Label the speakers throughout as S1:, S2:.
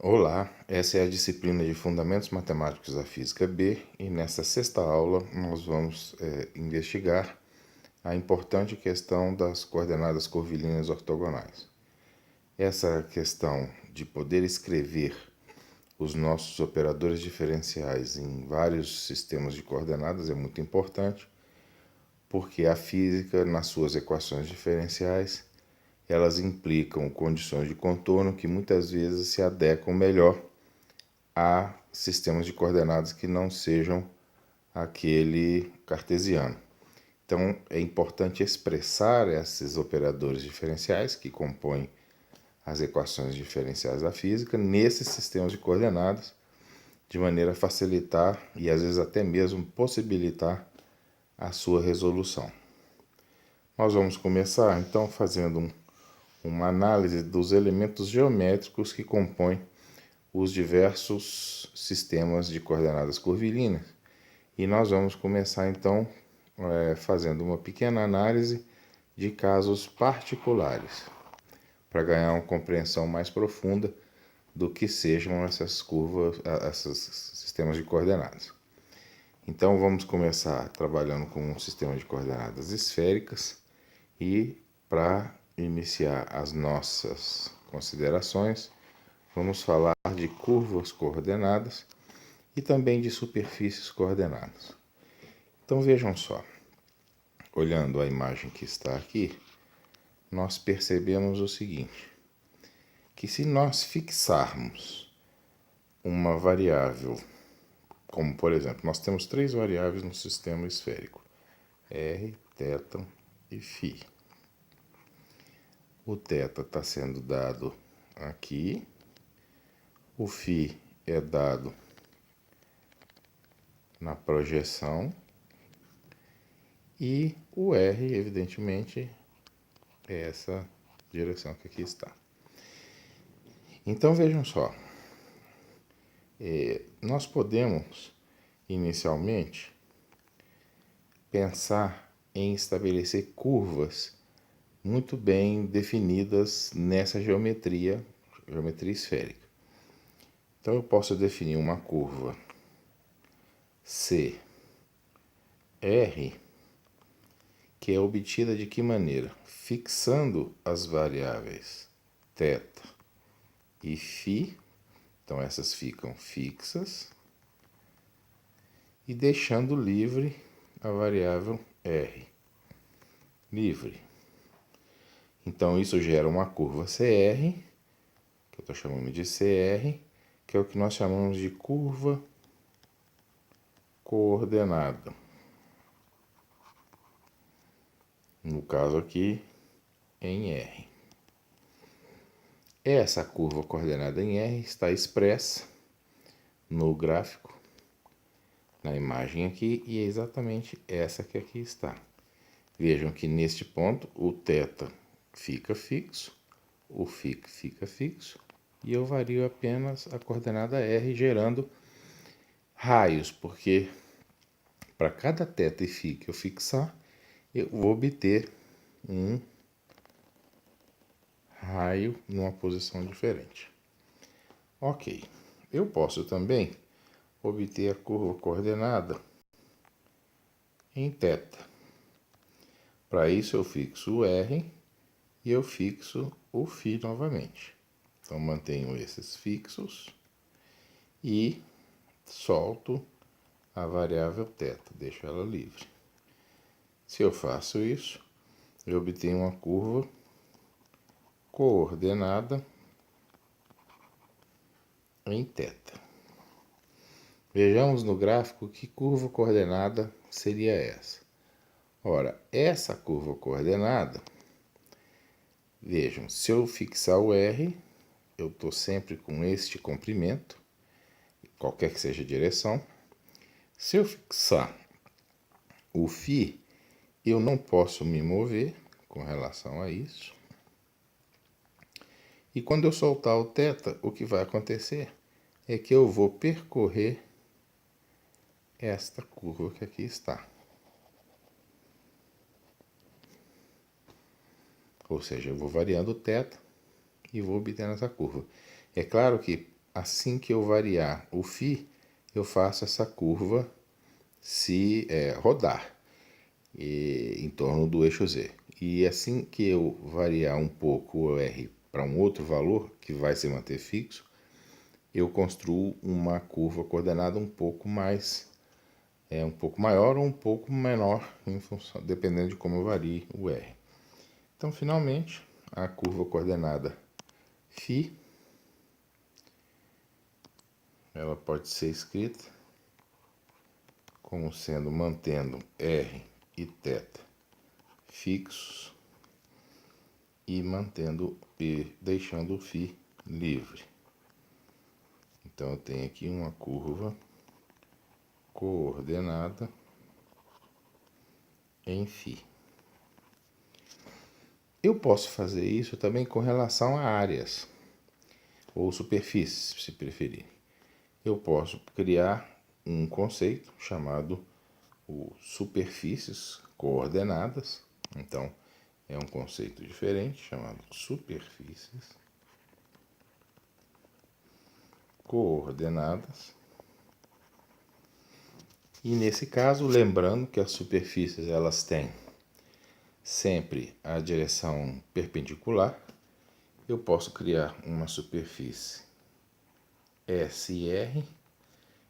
S1: Olá, essa é a disciplina de Fundamentos Matemáticos da Física B e nesta sexta aula nós vamos investigar a importante questão das coordenadas curvilíneas ortogonais. Essa questão de poder escrever os nossos operadores diferenciais em vários sistemas de coordenadas é muito importante, porque a física, nas suas equações diferenciais, elas implicam condições de contorno que muitas vezes se adequam melhor a sistemas de coordenadas que não sejam aquele cartesiano. Então, é importante expressar esses operadores diferenciais que compõem as equações diferenciais da física nesses sistemas de coordenadas, de maneira a facilitar e às vezes até mesmo possibilitar a sua resolução. Nós vamos começar então fazendo uma análise dos elementos geométricos que compõem os diversos sistemas de coordenadas curvilíneas. E nós vamos começar então fazendo uma pequena análise de casos particulares, para ganhar uma compreensão mais profunda do que sejam essas curvas, esses sistemas de coordenadas. Então vamos começar trabalhando com um sistema de coordenadas esféricas e para iniciar as nossas considerações, vamos falar de curvas coordenadas e também de superfícies coordenadas. Então vejam só, olhando a imagem que está aqui, nós percebemos o seguinte, que se nós fixarmos uma variável, como por exemplo, nós temos três variáveis no sistema esférico, r, θ e φ. O θ está sendo dado aqui, o φ é dado na projeção e o R, evidentemente, é essa direção que aqui está. Então vejam só, nós podemos inicialmente pensar em estabelecer curvas muito bem definidas nessa geometria esférica. Então eu posso definir uma curva CR, que é obtida de que maneira? Fixando as variáveis θ e φ, então essas ficam fixas, e deixando livre a variável R, livre. Então isso gera uma curva CR, que eu estou chamando de CR, que é o que nós chamamos de curva coordenada. No caso aqui, em R. Essa curva coordenada em R está expressa no gráfico, na imagem aqui, e é exatamente essa que aqui está. Vejam que neste ponto o θ fica fixo, o φ fica fixo, e eu vario apenas a coordenada R gerando raios, porque para cada θ e φ que eu fixar, eu vou obter um raio numa posição diferente. Ok, eu posso também obter a curva coordenada em θ. Para isso eu fixo o R e eu fixo o φ novamente. Então mantenho esses fixos e solto a variável θ, deixo ela livre. Se eu faço isso, eu obtenho uma curva coordenada em θ. Vejamos no gráfico que curva coordenada seria essa. Ora, essa curva coordenada, vejam, se eu fixar o R, eu estou sempre com este comprimento, qualquer que seja a direção. Se eu fixar o φ, eu não posso me mover com relação a isso. E quando eu soltar o θ, o que vai acontecer é que eu vou percorrer esta curva que aqui está. Ou seja, eu vou variando o θ e vou obtendo essa curva. É claro que assim que eu variar o φ, eu faço essa curva se rodar em torno do eixo Z. E assim que eu variar um pouco o R para um outro valor, que vai se manter fixo, eu construo uma curva coordenada um pouco maior ou um pouco menor, em função, dependendo de como eu varie o R. Então, finalmente, a curva coordenada φ, ela pode ser escrita como sendo mantendo R e θ fixos e deixando o φ livre. Então eu tenho aqui uma curva coordenada em φ. Eu posso fazer isso também com relação a áreas ou superfícies, se preferir. Eu posso criar um conceito chamado superfícies coordenadas. Então, é um conceito diferente chamado superfícies coordenadas. E nesse caso, lembrando que as superfícies elas têm sempre a direção perpendicular, eu posso criar uma superfície SR,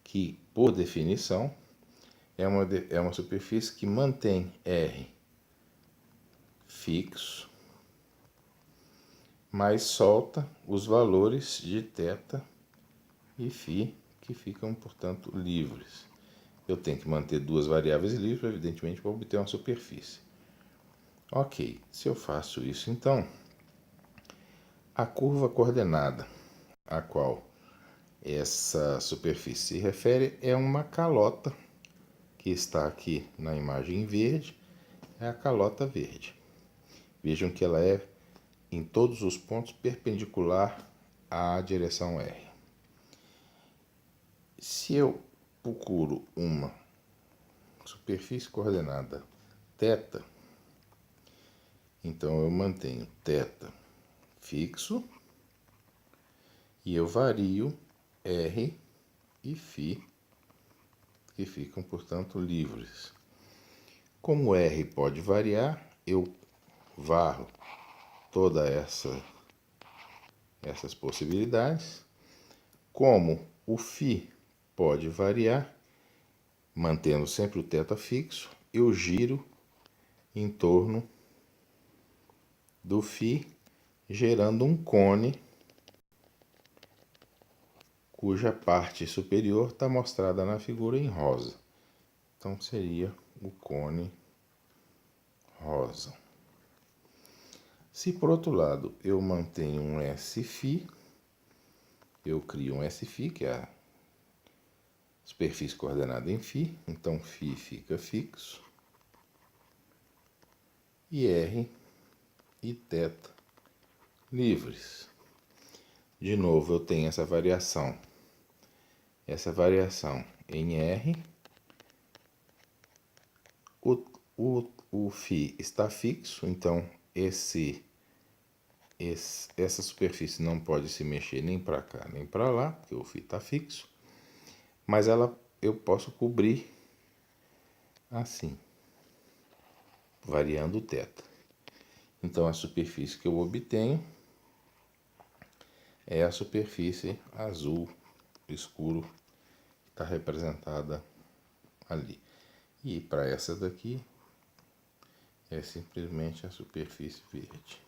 S1: que por definição é uma superfície que mantém R fixo, mas solta os valores de θ e φ, que ficam, portanto, livres. Eu tenho que manter duas variáveis livres, evidentemente, para obter uma superfície. Ok, se eu faço isso, então, a curva coordenada a qual essa superfície se refere é uma calota, que está aqui na imagem verde, é a calota verde. Vejam que ela é, em todos os pontos, perpendicular à direção R. Se eu procuro uma superfície coordenada θ, então eu mantenho θ fixo e eu vario R e φ, que ficam, portanto, livres. Como R pode variar, eu varro todas essas possibilidades. Como o φ pode variar, mantendo sempre o θ fixo, eu giro em torno do φ, gerando um cone cuja parte superior está mostrada na figura em rosa. Então seria o cone rosa. Se por outro lado eu mantenho um SΦ, eu crio um SΦ, que é a superfície coordenada em φ, então φ fica fixo, e R e θ livres. De novo, eu tenho essa variação em R, o φ está fixo, então essa superfície não pode se mexer nem para cá nem para lá, porque o φ está fixo, mas eu posso cobrir assim, variando o θ. Então a superfície que eu obtenho é a superfície azul escuro que está representada ali. E para essa daqui é simplesmente a superfície verde,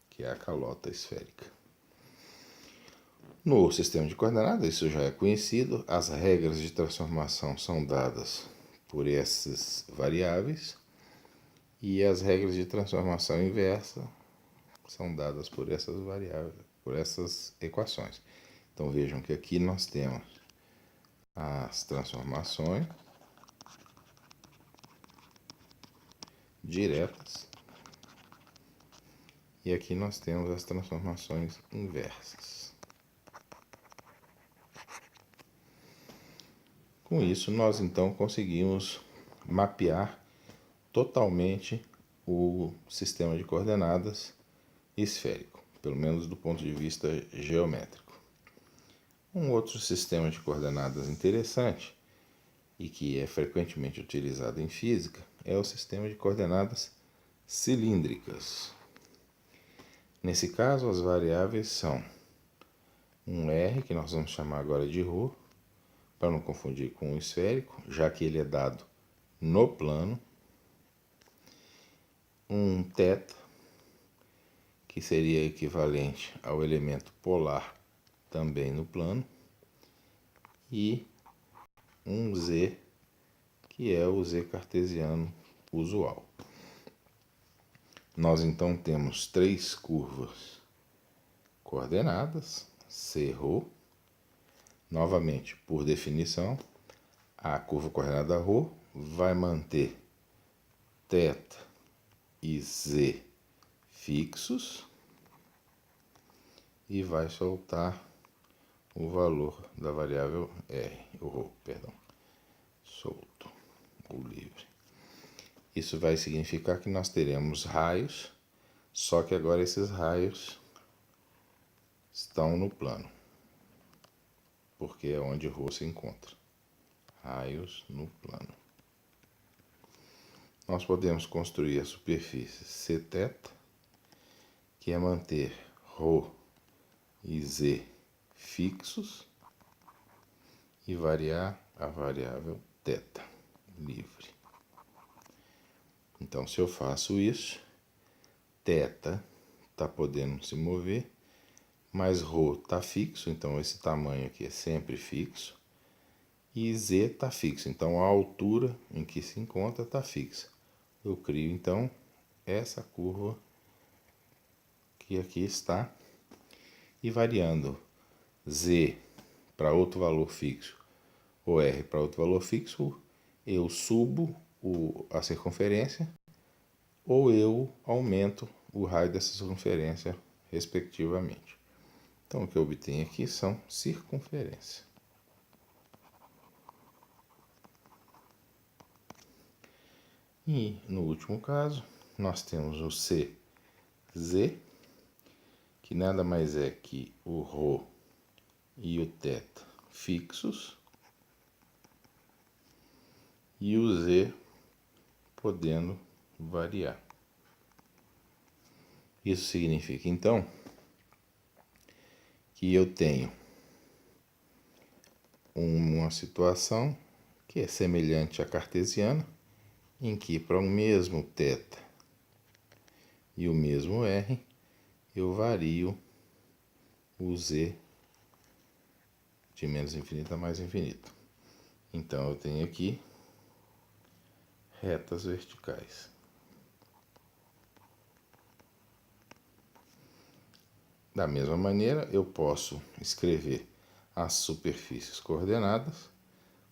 S1: que é a calota esférica. No sistema de coordenadas, isso já é conhecido, as regras de transformação são dadas por essas variáveis e as regras de transformação inversa são dadas por essas variáveis, por essas equações. Então vejam que aqui nós temos as transformações diretas e aqui nós temos as transformações inversas. Com isso, nós então conseguimos mapear totalmente o sistema de coordenadas esférico, pelo menos do ponto de vista geométrico. Um outro sistema de coordenadas interessante e que é frequentemente utilizado em física é o sistema de coordenadas cilíndricas. Nesse caso, as variáveis são um R, que nós vamos chamar agora de ρ, para não confundir com o esférico, já que ele é dado no plano, um θ, que seria equivalente ao elemento polar também no plano, e um Z, que é o Z cartesiano usual. Nós então temos três curvas coordenadas, C, ρ. Novamente, por definição, a curva coordenada ρ vai manter θ e Z fixos e vai soltar o valor da variável R, o ρ, perdão, solto ou livre. Isso vai significar que nós teremos raios, só que agora esses raios estão no plano, porque é onde ρ se encontra. Raios no plano. Nós podemos construir a superfície Cθ, que é manter ρ e Z fixos e variar a variável θ, livre. Então, se eu faço isso, θ está podendo se mover, mas ρ está fixo, então esse tamanho aqui é sempre fixo, e Z está fixo, então a altura em que se encontra está fixa. Eu crio, então, essa curva que aqui está, e variando Z para outro valor fixo, ou R para outro valor fixo, eu subo a circunferência, ou eu aumento o raio dessa circunferência, respectivamente. Então, o que eu obtenho aqui são circunferência. E, no último caso, nós temos o CZ, que nada mais é que o ρ e o θ fixos, e o Z podendo variar. Isso significa, então, que eu tenho uma situação que é semelhante à cartesiana, em que para o mesmo θ e o mesmo R, eu vario o Z de menos infinito a mais infinito. Então, eu tenho aqui retas verticais. Da mesma maneira, eu posso escrever as superfícies coordenadas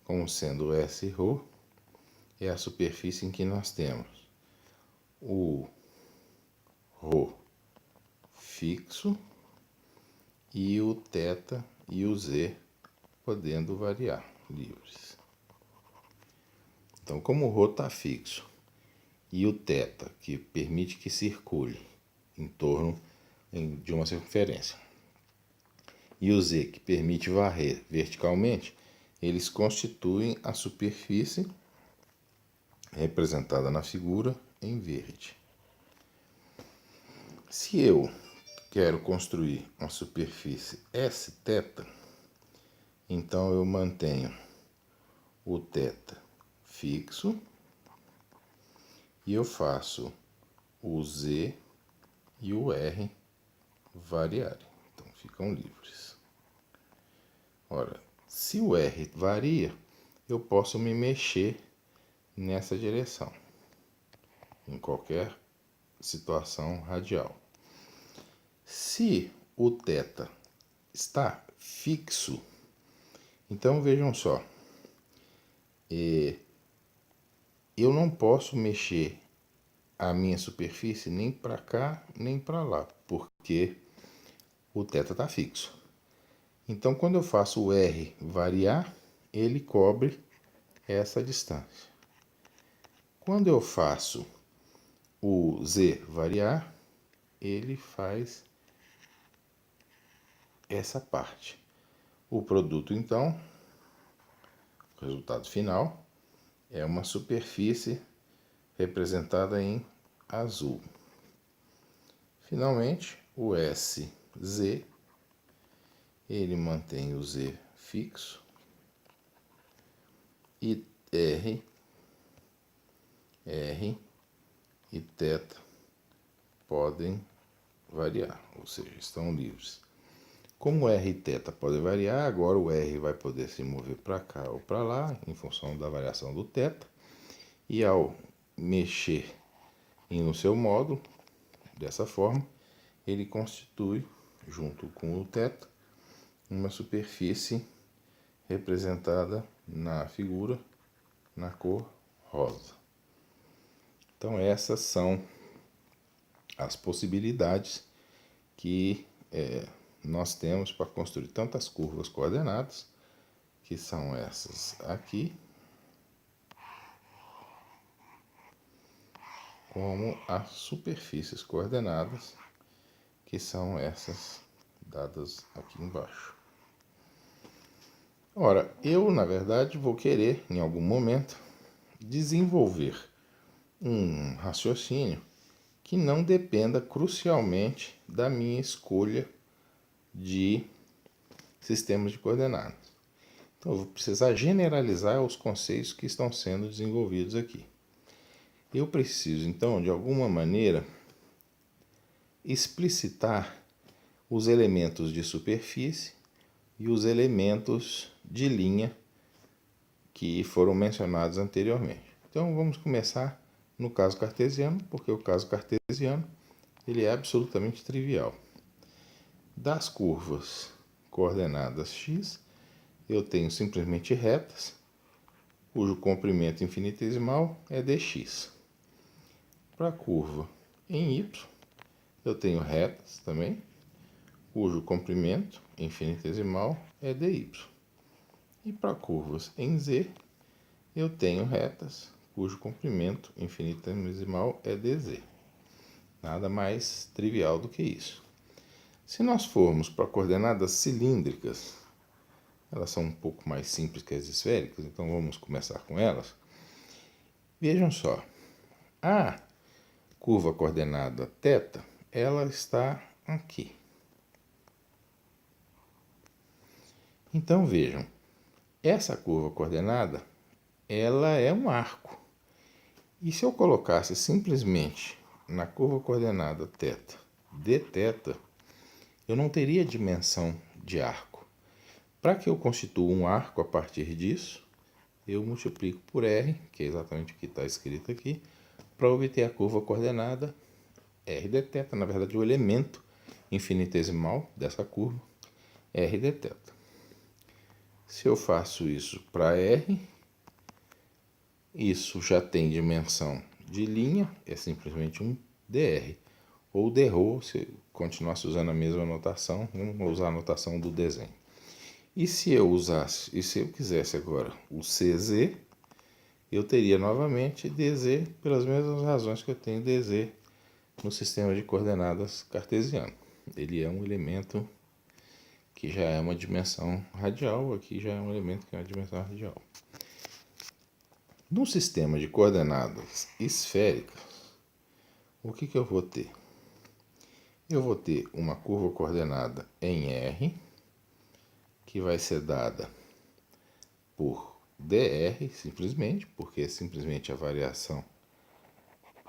S1: como sendo S e ρ, é a superfície em que nós temos o ρ fixo e o θ e o Z podendo variar, livres. Então, como o ρ está fixo e o θ, que permite que circule em torno de uma circunferência, e o Z, que permite varrer verticalmente, eles constituem a superfície representada na figura em verde. Se eu quero construir uma superfície Sθ, então eu mantenho o θ fixo e eu faço o Z e o R variarem. Então ficam livres. Ora, se o R varia, eu posso me mexer nessa direção, em qualquer situação radial. Se o θ está fixo, então vejam só, eu não posso mexer a minha superfície nem para cá nem para lá, porque o θ está fixo. Então, quando eu faço o R variar, ele cobre essa distância. Quando eu faço o Z variar, ele faz essa parte. O produto, então, o resultado final, é uma superfície representada em azul. Finalmente, o SZ, ele mantém o Z fixo, e R e θ podem variar, ou seja, estão livres. Como R e θ podem variar, agora o R vai poder se mover para cá ou para lá, em função da variação do θ, e ao mexer no seu módulo, dessa forma, ele constitui, junto com o θ, uma superfície representada na figura na cor rosa. Então essas são as possibilidades que nós temos para construir tantas curvas coordenadas, que são essas aqui, como as superfícies coordenadas, que são essas dadas aqui embaixo. Ora, eu, na verdade, vou querer, em algum momento, desenvolver um raciocínio que não dependa crucialmente da minha escolha de sistemas de coordenadas. Então, eu vou precisar generalizar os conceitos que estão sendo desenvolvidos aqui. Eu preciso, então, de alguma maneira, explicitar os elementos de superfície e os elementos de linha que foram mencionados anteriormente. Então, vamos começar no caso cartesiano, porque o caso cartesiano ele é absolutamente trivial. Das curvas coordenadas x, eu tenho simplesmente retas, cujo comprimento infinitesimal é dx. Para a curva em y, eu tenho retas também, cujo comprimento infinitesimal é dy. E para curvas em z, eu tenho retas, cujo comprimento infinitesimal é dz. Nada mais trivial do que isso. Se nós formos para coordenadas cilíndricas, elas são um pouco mais simples que as esféricas, então vamos começar com elas. Vejam só, a curva coordenada θ, ela está aqui. Então vejam, essa curva coordenada, ela é um arco. E se eu colocasse simplesmente na curva coordenada θ dθ, eu não teria dimensão de arco. Para que eu constitua um arco a partir disso, eu multiplico por r, que é exatamente o que está escrito aqui, para obter a curva coordenada r dθ, na verdade o elemento infinitesimal dessa curva, r dθ. Se eu faço isso para r, isso já tem dimensão de linha, é simplesmente um dr. Ou drρ, se continuasse usando a mesma notação, vamos usar a notação do desenho. E se eu quisesse agora o cz, eu teria novamente dz pelas mesmas razões que eu tenho dz no sistema de coordenadas cartesiano. Ele é um elemento que já é uma dimensão radial, aqui já é um elemento que é uma dimensão radial. No sistema de coordenadas esféricas, o que eu vou ter? Eu vou ter uma curva coordenada em R, que vai ser dada por dr, simplesmente, porque é simplesmente a variação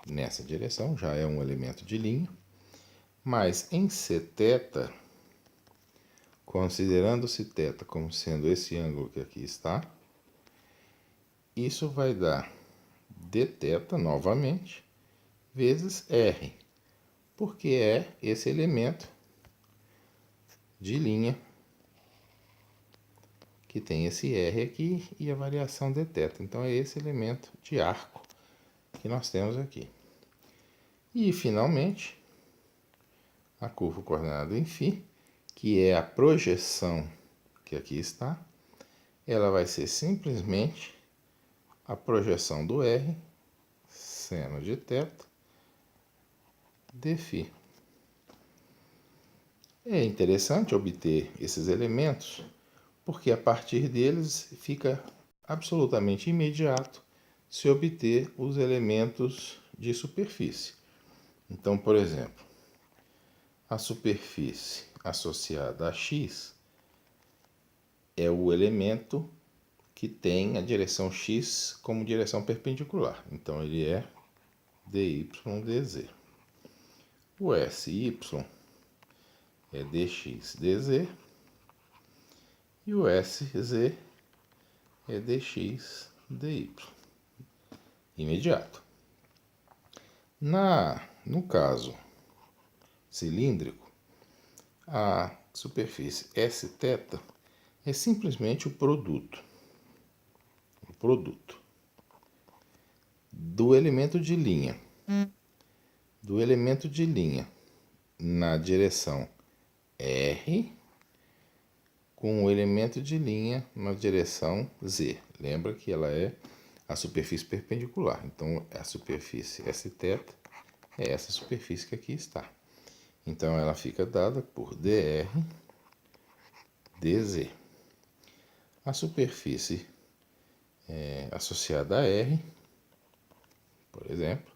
S1: nessa direção, já é um elemento de linha. Mas em Cθ, considerando-se θ como sendo esse ângulo que aqui está, isso vai dar dθ novamente, vezes R, porque é esse elemento de linha que tem esse R aqui e a variação dθ. Então, é esse elemento de arco que nós temos aqui. E, finalmente, a curva coordenada em φ, que é a projeção que aqui está, ela vai ser simplesmente a projeção do R, seno de θ, dφ. É interessante obter esses elementos, porque a partir deles fica absolutamente imediato se obter os elementos de superfície. Então, por exemplo, a superfície associada a x é o elemento que tem a direção x como direção perpendicular. Então, ele é dy dz. O SY é dx dz e o SZ é dx dy. Imediato. No caso cilíndrico, a superfície S θ é simplesmente o produto do elemento de linha na direção R com o elemento de linha na direção Z. Lembra que ela é a superfície perpendicular. Então, a superfície Sθ é essa superfície que aqui está. Então, ela fica dada por dr dz. A superfície associada a R, por exemplo,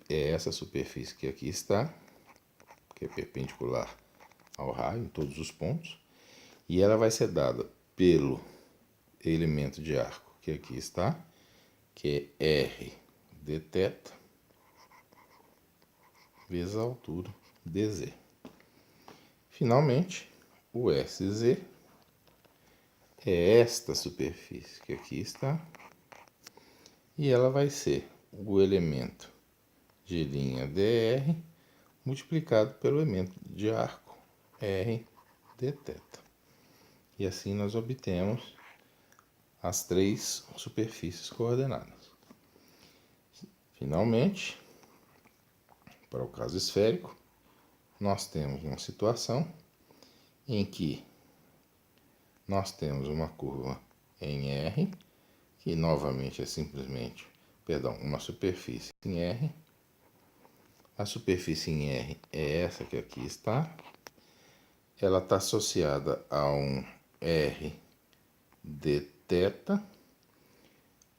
S1: é essa superfície que aqui está, que é perpendicular ao raio em todos os pontos, e ela vai ser dada pelo elemento de arco que aqui está, que é R dθ vezes a altura dz. Finalmente, o SZ é esta superfície que aqui está, e ela vai ser o elemento de linha dr multiplicado pelo elemento de arco R dθ. E assim nós obtemos as três superfícies coordenadas. Finalmente, para o caso esférico, nós temos uma situação em que nós temos uma curva em R, que novamente é simplesmente, uma superfície em R. A superfície em R é essa que aqui está. Ela está associada a um R dθ,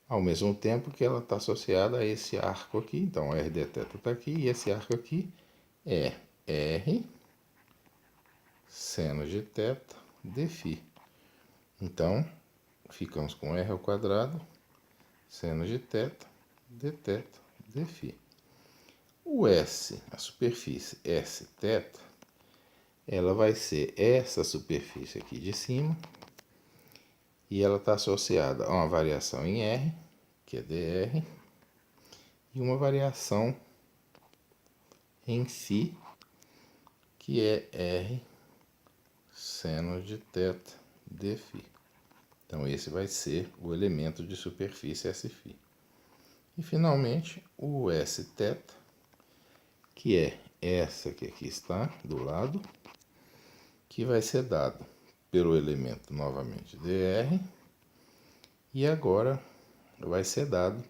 S1: ao mesmo tempo que ela está associada a esse arco aqui. Então, R dθ está aqui e esse arco aqui é R seno de θ dφ. Então, ficamos com R ao quadrado seno de θ dθ dφ. O S, a superfície Sθ, ela vai ser essa superfície aqui de cima, e ela está associada a uma variação em R, que é dr, e uma variação em φ, que é R seno de θ dφ. Então, esse vai ser o elemento de superfície Sφ. E, finalmente, o Sθ, que é essa que aqui está do lado, que vai ser dado pelo elemento, novamente, dr, e agora vai ser dado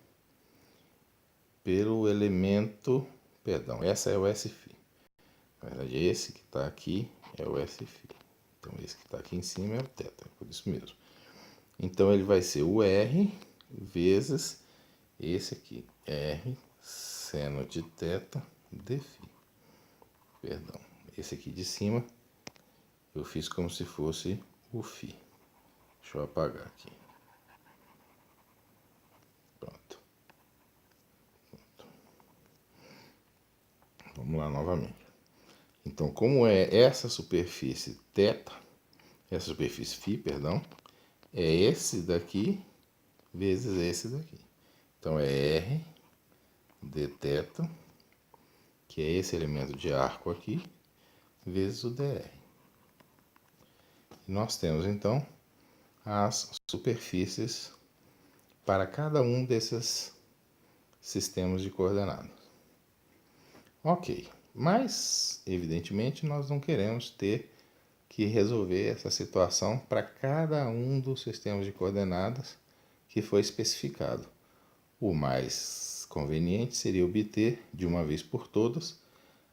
S1: pelo elemento, essa é o Sφ. Na verdade, esse que está aqui é o Sφ. Então, esse que está aqui em cima é o θ, por isso mesmo. Então, ele vai ser o R vezes esse aqui, R seno de θ dφ. Esse aqui de cima eu fiz como se fosse o φ. Deixa eu apagar aqui. Pronto. Vamos lá novamente. Então, como é essa superfície θ, essa superfície φ, é esse daqui vezes esse daqui. Então, é R dθ, que é esse elemento de arco aqui, vezes o dr. E nós temos, então, as superfícies para cada um desses sistemas de coordenadas. Ok, mas, evidentemente, nós não queremos ter que resolver essa situação para cada um dos sistemas de coordenadas que foi especificado. O mais conveniente seria obter, de uma vez por todas,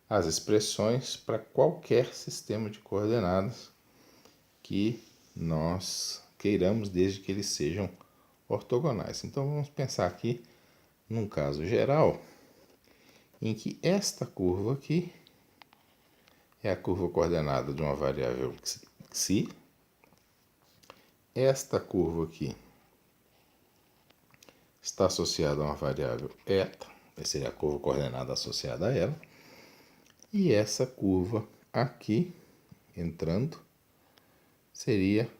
S1: as expressões para qualquer sistema de coordenadas que nós queiramos, desde que eles sejam ortogonais. Então vamos pensar aqui num caso geral em que esta curva aqui é a curva coordenada de uma variável xi, esta curva aqui está associada a uma variável eta, essa seria a curva coordenada associada a ela, e essa curva aqui, entrando, seria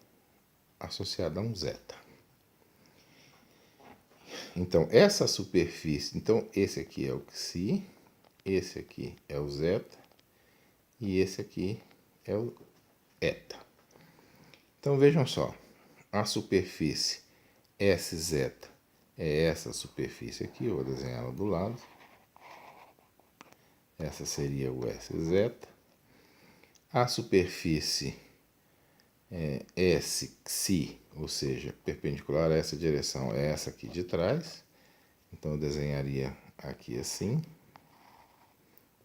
S1: associada a um zeta. Então, essa superfície, então esse aqui é o xi, esse aqui é o zeta, e esse aqui é o eta. Então, vejam só, a superfície SZ é essa superfície aqui, eu vou desenhar ela do lado. Essa seria o SZ. A superfície SXi, ou seja, perpendicular a essa direção, é essa aqui de trás. Então, eu desenharia aqui assim,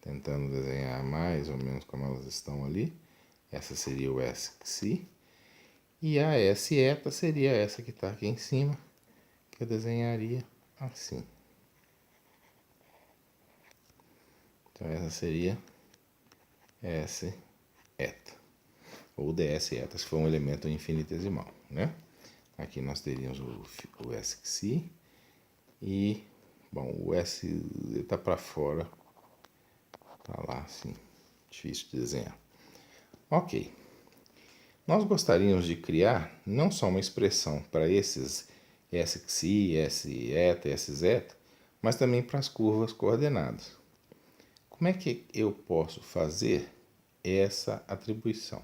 S1: tentando desenhar mais ou menos como elas estão ali. Essa seria o SXi. E a S eta seria essa que está aqui em cima, que eu desenharia assim. Então, essa seria S eta, ou ds eta, se for um elemento infinitesimal, né? Aqui nós teríamos o SXi e, bom, o S está para fora, tá lá assim, difícil de desenhar. Ok. Nós gostaríamos de criar não só uma expressão para esses SXi, S eta, S zeta, mas também para as curvas coordenadas. Como é que eu posso fazer essa atribuição?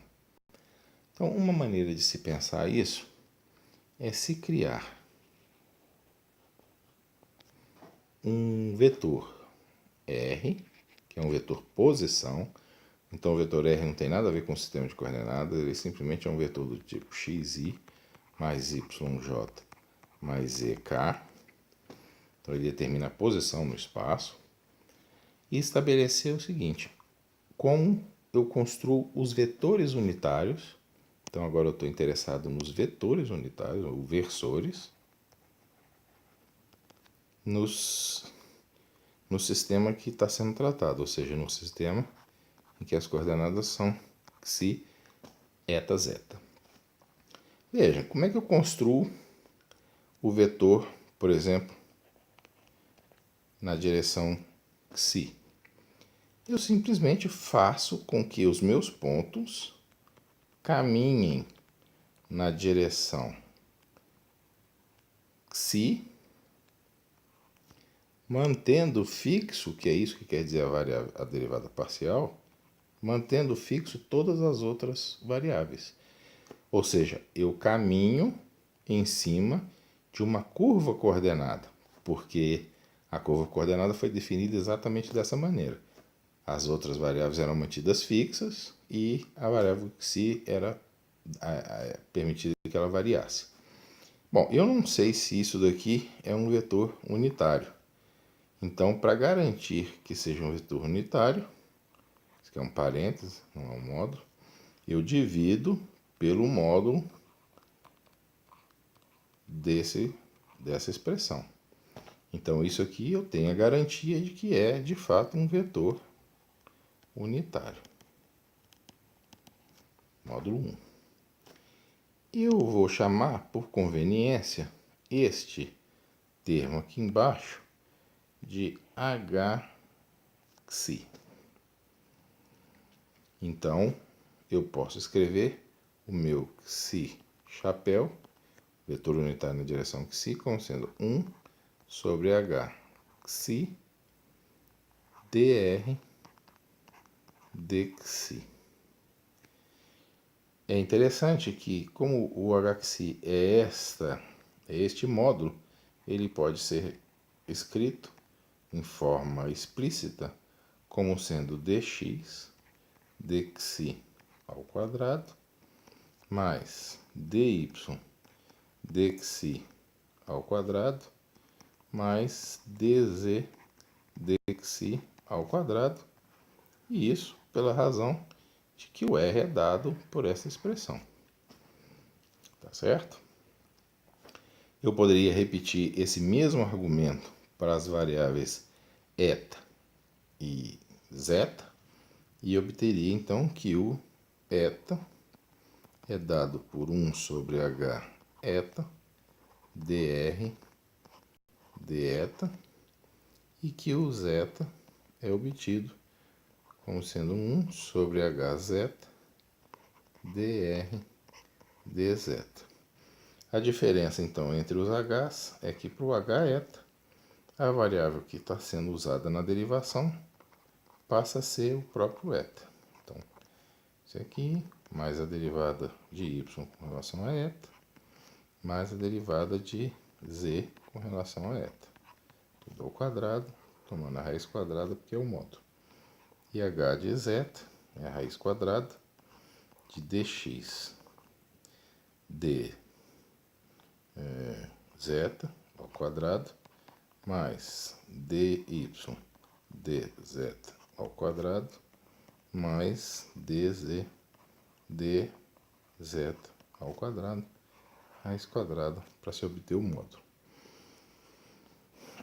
S1: Então, uma maneira de se pensar isso é se criar um vetor R, que é um vetor posição. Então, o vetor R não tem nada a ver com o sistema de coordenadas, ele simplesmente é um vetor do tipo xi mais yj mais zk. Então, ele determina a posição no espaço. E estabelecer o seguinte: como eu construo os vetores unitários. Então, agora eu estou interessado nos vetores unitários, ou versores, no sistema que está sendo tratado, ou seja, no sistema em que as coordenadas são xi, eta, zeta. Veja, como é que eu construo o vetor, por exemplo, na direção xi? Eu simplesmente faço com que os meus pontos caminhem na direção xi, mantendo fixo, que é isso que quer dizer a derivada parcial, mantendo fixo todas as outras variáveis. Ou seja, eu caminho em cima de uma curva coordenada, porque a curva coordenada foi definida exatamente dessa maneira. As outras variáveis eram mantidas fixas e a variável xi era permitido que ela variasse. Bom, eu não sei se isso daqui é um vetor unitário. Então, para garantir que seja um vetor unitário, isso aqui é um parêntese, não é um módulo, eu divido pelo módulo dessa expressão. Então, isso aqui eu tenho a garantia de que é, de fato, um vetor unitário. Módulo 1. Eu vou chamar, por conveniência, este termo aqui embaixo de hxi. Então, eu posso escrever o meu xi chapéu, vetor unitário na direção xi, como sendo 1 sobre h xi dr dxi. É interessante que, como o hxi é este módulo, ele pode ser escrito em forma explícita como sendo dx dxi ao quadrado mais dy dxi ao quadrado mais dz dxi ao quadrado, e isso pela razão de que o R é dado por essa expressão. tá certo? Eu poderia repetir esse mesmo argumento para as variáveis eta e zeta e obteria então que o eta é dado por 1 sobre h eta dr deta e que o zeta é obtido como sendo 1 sobre h zeta dr dzeta. A diferença então entre os h's é que para o h eta, a variável que está sendo usada na derivação passa a ser o próprio eta. Então, isso aqui, mais a derivada de y com relação a eta, mais a derivada de z com relação a eta. Tudo ao quadrado, tomando a raiz quadrada porque é o módulo. E h de zeta é a raiz quadrada de dx d zeta ao quadrado mais dy dz ao quadrado mais dz dz ao quadrado, raiz quadrada, para se obter o módulo.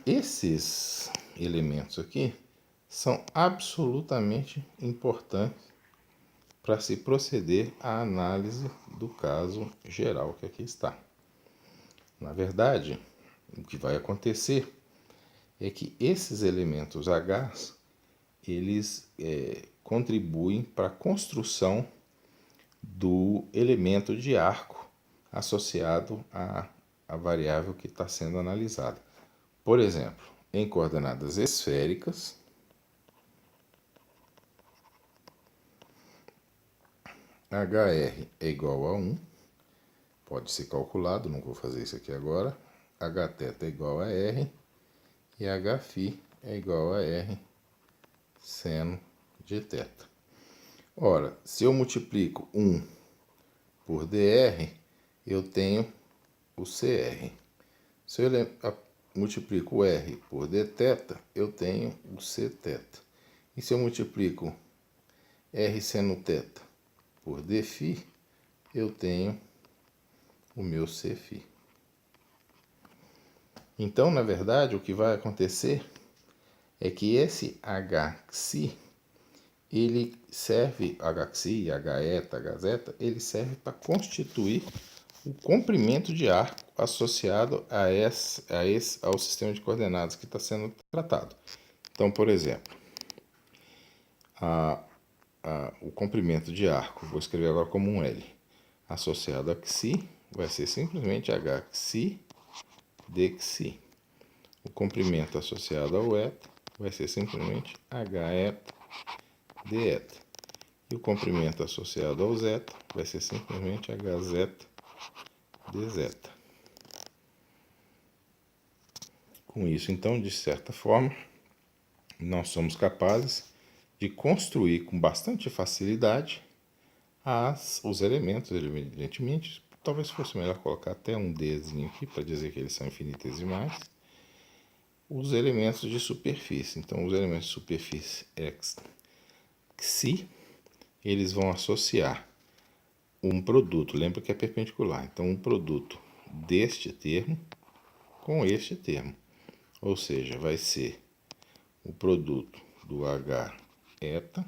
S1: Esses elementos aqui são absolutamente importantes para se proceder à análise do caso geral que aqui está. Na verdade, o que vai acontecer é que esses elementos H, eles contribuem para a construção do elemento de arco associado à variável que está sendo analisada. Por exemplo, em coordenadas esféricas, HR é igual a 1, pode ser calculado, não vou fazer isso aqui agora. Hθ é igual a R e Hφ é igual a R seno de θ. Ora, se eu multiplico 1 por dr, eu tenho o CR. Se eu multiplico R por dθ, eu tenho o Cθ. E se eu multiplico R seno θ por dφ, eu tenho o meu Cφ. Então, na verdade, o que vai acontecer é que esse Hξ, ele serve, Hξ, Heta, Hz, ele serve para constituir o comprimento de arco associado ao sistema de coordenadas que está sendo tratado. Então, por exemplo, o comprimento de arco, vou escrever agora como um L, associado a Xi, vai ser simplesmente Hxi dxi. O comprimento associado ao eta vai ser simplesmente Heta deta. E o comprimento associado ao zeta vai ser simplesmente Hz dzeta. Com isso, então, de certa forma, nós somos capazes de construir com bastante facilidade os elementos, evidentemente. Talvez fosse melhor colocar até um Dzinho aqui para dizer que eles são infinitesimais. Os elementos de superfície. Então, os elementos de superfície Xi, eles vão associar um produto, lembra que é perpendicular, então um produto deste termo com este termo. Ou seja, vai ser o produto do H eta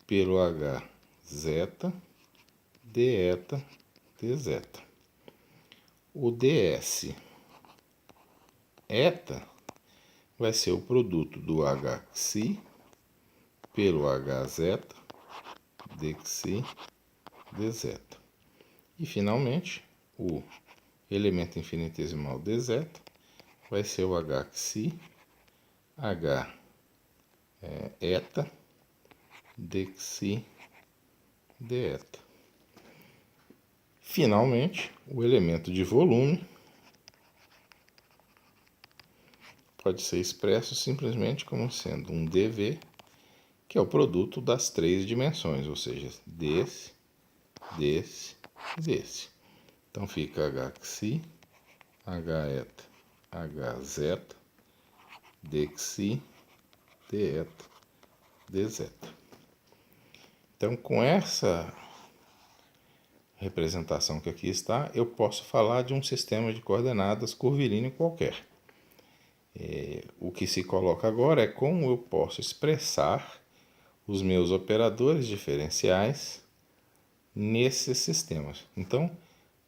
S1: pelo H zeta deta dzeta. O ds eta vai ser o produto do Hxi pelo H zeta dxi dzeta. E finalmente, o elemento infinitesimal dz vai ser o Hxi H eta dxi deta. Finalmente, o elemento de volume pode ser expresso simplesmente como sendo um dv, que é o produto das três dimensões, ou seja, desse, desse e desse. Então fica Hxi, H eta, Hz, dxi, deta, dzeta. Então, com essa representação que aqui está, eu posso falar de um sistema de coordenadas curvilíneo qualquer. O que se coloca agora é como eu posso expressar os meus operadores diferenciais nesses sistemas. Então,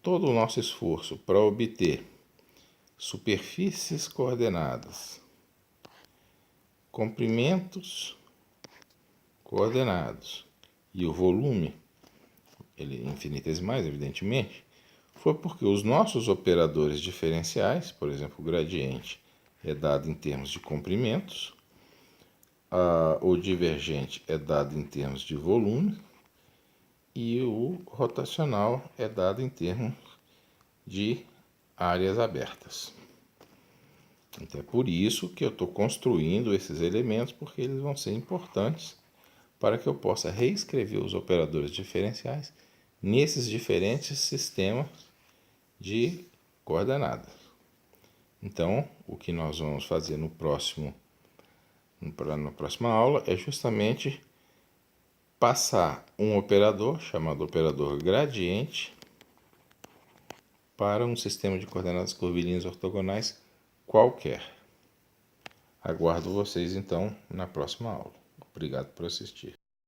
S1: todo o nosso esforço para obter superfícies coordenadas, comprimentos coordenados e o volume, ele é infinitesimais, evidentemente, foi porque os nossos operadores diferenciais, por exemplo, o gradiente é dado em termos de comprimentos, o divergente é dado em termos de volume e o rotacional é dado em termos de áreas abertas. Então é por isso que eu estou construindo esses elementos, porque eles vão ser importantes para que eu possa reescrever os operadores diferenciais nesses diferentes sistemas de coordenadas. Então, o que nós vamos fazer na próxima aula é justamente passar um operador, chamado operador gradiente, para um sistema de coordenadas curvilíneas ortogonais qualquer. Aguardo vocês, então, na próxima aula. Obrigado por assistir.